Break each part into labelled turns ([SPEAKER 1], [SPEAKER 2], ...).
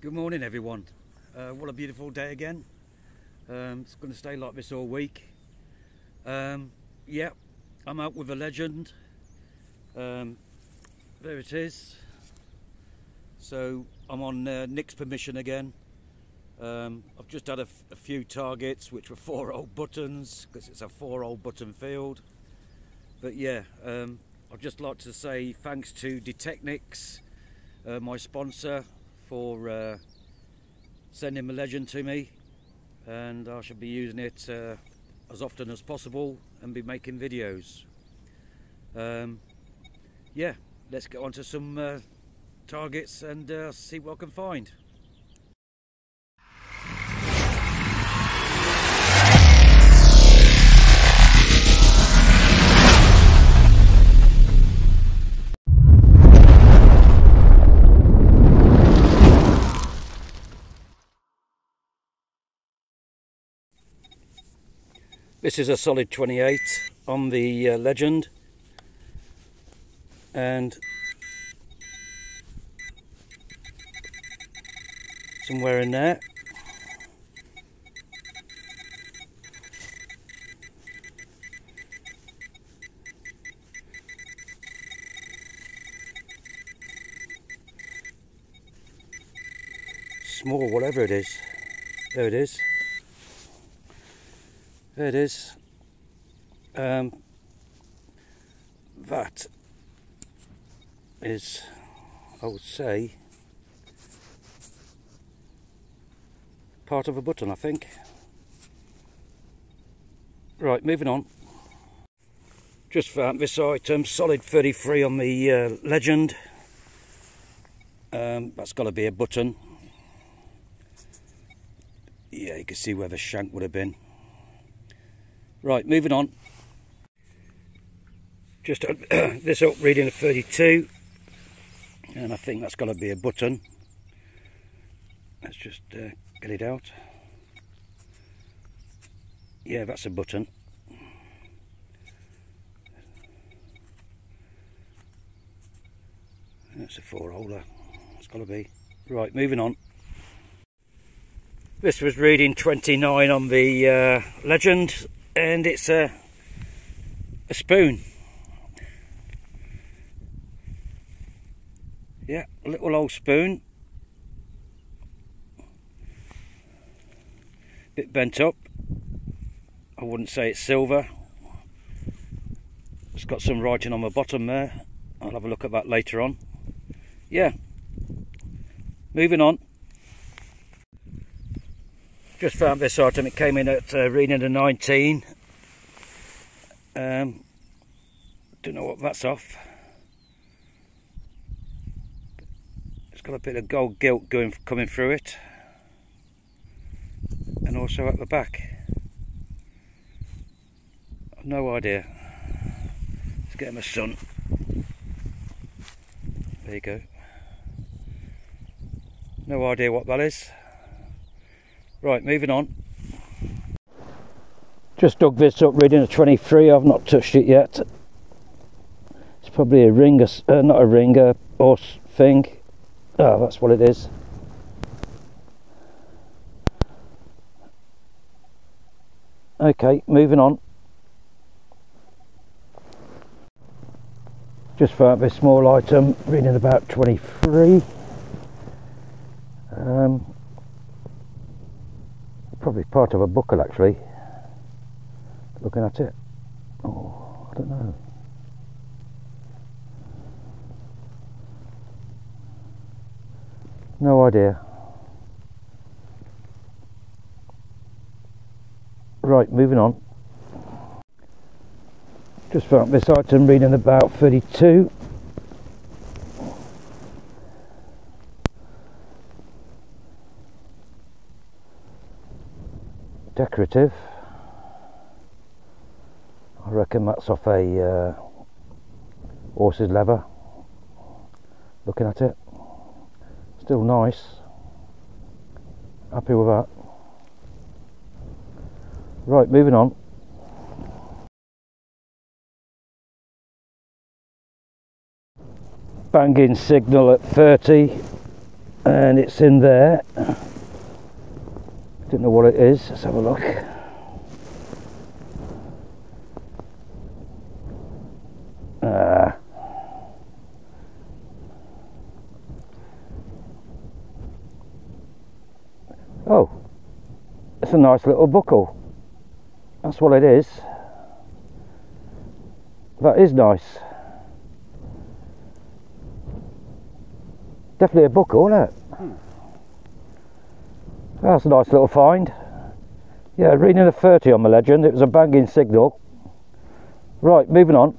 [SPEAKER 1] Good morning everyone. What a beautiful day again. It's going to stay like this all week. Yeah, I'm out with a legend. There it is. So I'm on Nick's permission again. I've just had a few targets which were 4-hole buttons because it's a 4-hole button field. But yeah, I'd just like to say thanks to Detector, my sponsor, for sending the legend to me, and I shall be using it as often as possible and be making videos. Yeah, let's get on to some targets and see what I can find. This is a solid 28 on the legend, and somewhere in there small, whatever it is. There it is. There it is. That is, I would say, part of a button, I think. Right, moving on. Just found this item, solid 33 on the legend. That's got to be a button. Yeah, you can see where the shank would have been. Right, moving on. Just this up, reading a 32, and I think that's got to be a button. Let's just get it out. Yeah, that's a button. That's a 4-holer. It's got to be. Right, moving on. This was reading 29 on the legend, and it's a spoon. Yeah, a little old spoon. Bit bent up. I wouldn't say it's silver. It's got some writing on the bottom there. I'll have a look at that later on. Yeah. Moving on. Just found this item. It came in at reading a 19. Don't know what that's off. It's got a bit of gold gilt coming through it, and also at the back. I've no idea. Let's get him a sun. There you go. No idea what that is. Right, moving on. Just dug this up, reading a 23. I've not touched it yet. It's probably a ring, not a ring, a horse thing. Oh, that's what it is. Okay, moving on. Just found this small item, reading about 23. Probably part of a buckle, actually. Looking at it. Oh, I don't know. No idea. Right, moving on. Just found this item, reading about 32. Decorative. I reckon that's off a horse's leather. Looking at it. Still nice. Happy with that. Right, moving on. Banging signal at 30. and it's in there. Don't know what it is. Let's have a look. Oh, it's a nice little buckle. That's what it is. That is nice. Definitely a buckle, isn't it? That's a nice little find. Yeah, reading a 30 on my Legend. It was a banging signal. Right, moving on.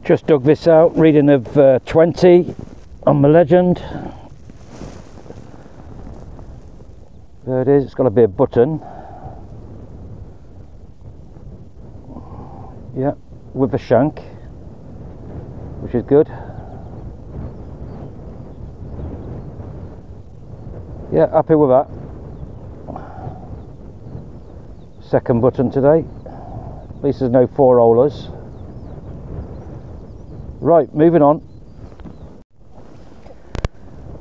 [SPEAKER 1] Just dug this out, reading of 20 on my Legend. There it is, it's got to be a button. Yeah, with a shank, which is good. Yeah, happy with that. Second button today. At least there's no 4-rollers. Right, moving on.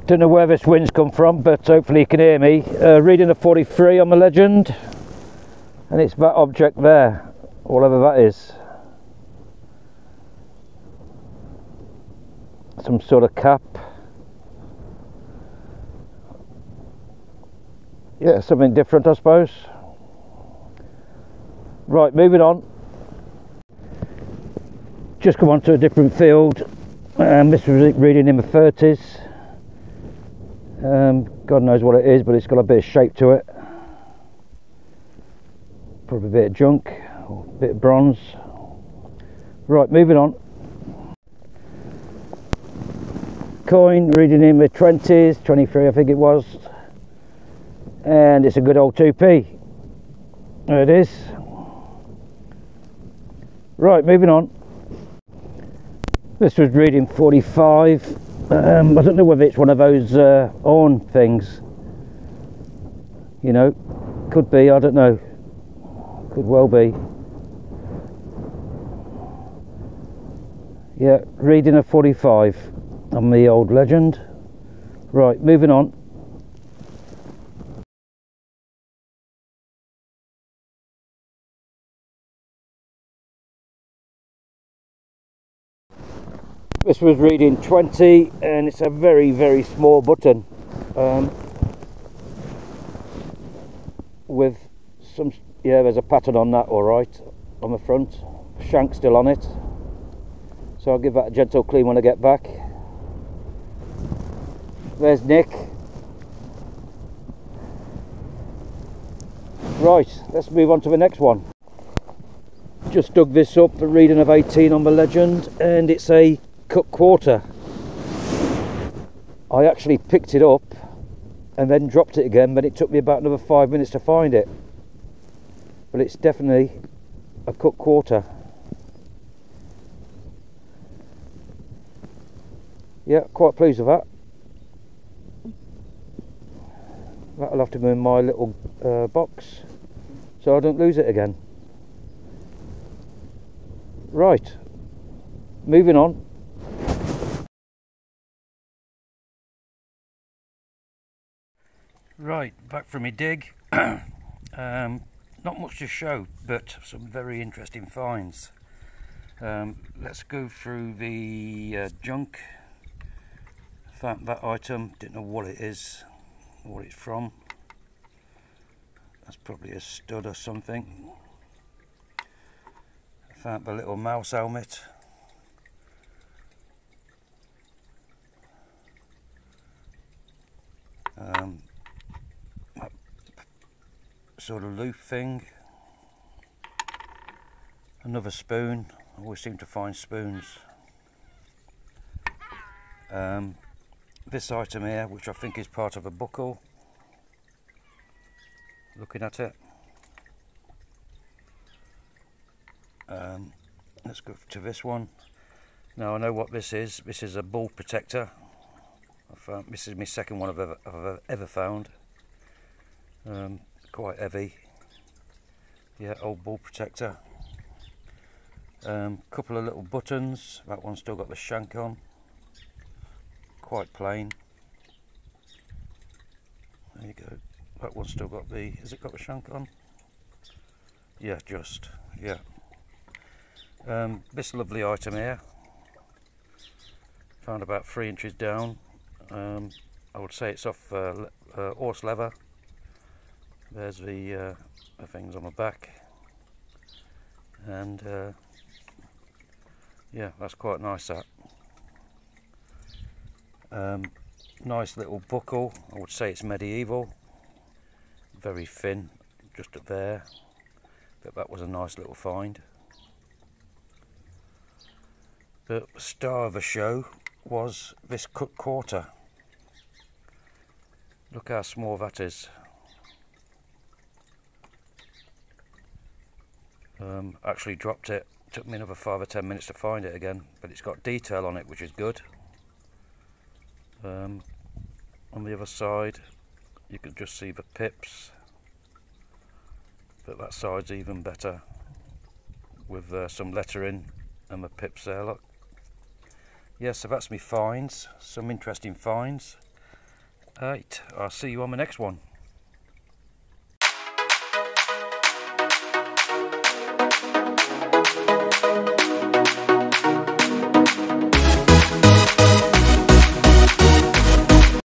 [SPEAKER 1] Don't know where this wind's come from, but hopefully you can hear me. Reading a 43 on my Legend, and it's that object there, whatever that is. Some sort of cap. Yeah, something different, I suppose. Right, moving on. Just come on to a different field. This was reading in the 30s. God knows what it is, but it's got a bit of shape to it. Probably a bit of junk, or a bit of bronze. Right, moving on. Coin, reading in the 20s, 23 I think it was. And it's a good old 2p. There it is. Right, moving on. This was reading 45. I don't know whether it's one of those horn things. You know, could be, I don't know. Could well be. Yeah, reading a 45 on the old Legend. Right, moving on. This was reading 20, and it's a very, very small button with some, yeah, there's a pattern on that, all right, on the front. Shank still on it, so I'll give that a gentle clean when I get back. There's Nick. Right, let's move on to the next one. Just dug this up, a reading of 18 on the Legend, and it's a cut quarter. I actually picked it up and then dropped it again, but it took me about another 5 minutes to find it. But it's definitely a cut quarter. Yeah, quite pleased with that. That'll have to go in my little box so I don't lose it again. Right, moving on. Right, back from my dig. Not much to show, but some very interesting finds. Let's go through the junk. Found that item, didn't know what it is, what it's from. That's probably a stud or something. Found the little mouse helmet. Sort of loop thing. Another spoon. I always seem to find spoons. This item here, which I think is part of a buckle. Looking at it. Let's go to this one. Now I know what this is. This is a ball protector. This is my second one I've ever found. Quite heavy. Yeah, old ball protector. Couple of little buttons. That one's still got the shank on. Quite plain. There you go. That one's still got the... Has it got the shank on? Yeah, just. Yeah. This lovely item here. Found about 3 inches down. I would say it's off horse leather. There's the things on the back. And yeah, that's quite nice, that. Nice little buckle. I would say it's medieval. Very thin, just up there. But that was a nice little find. The star of the show was this cut quarter. Look how small that is. Actually dropped it. Took me another 5 or 10 minutes to find it again, but it's got detail on it, which is good. On the other side, you can just see the pips, but that side's even better with some lettering and the pips there. Look. Yeah, so that's me finds. Some interesting finds. Right, I'll see you on the next one.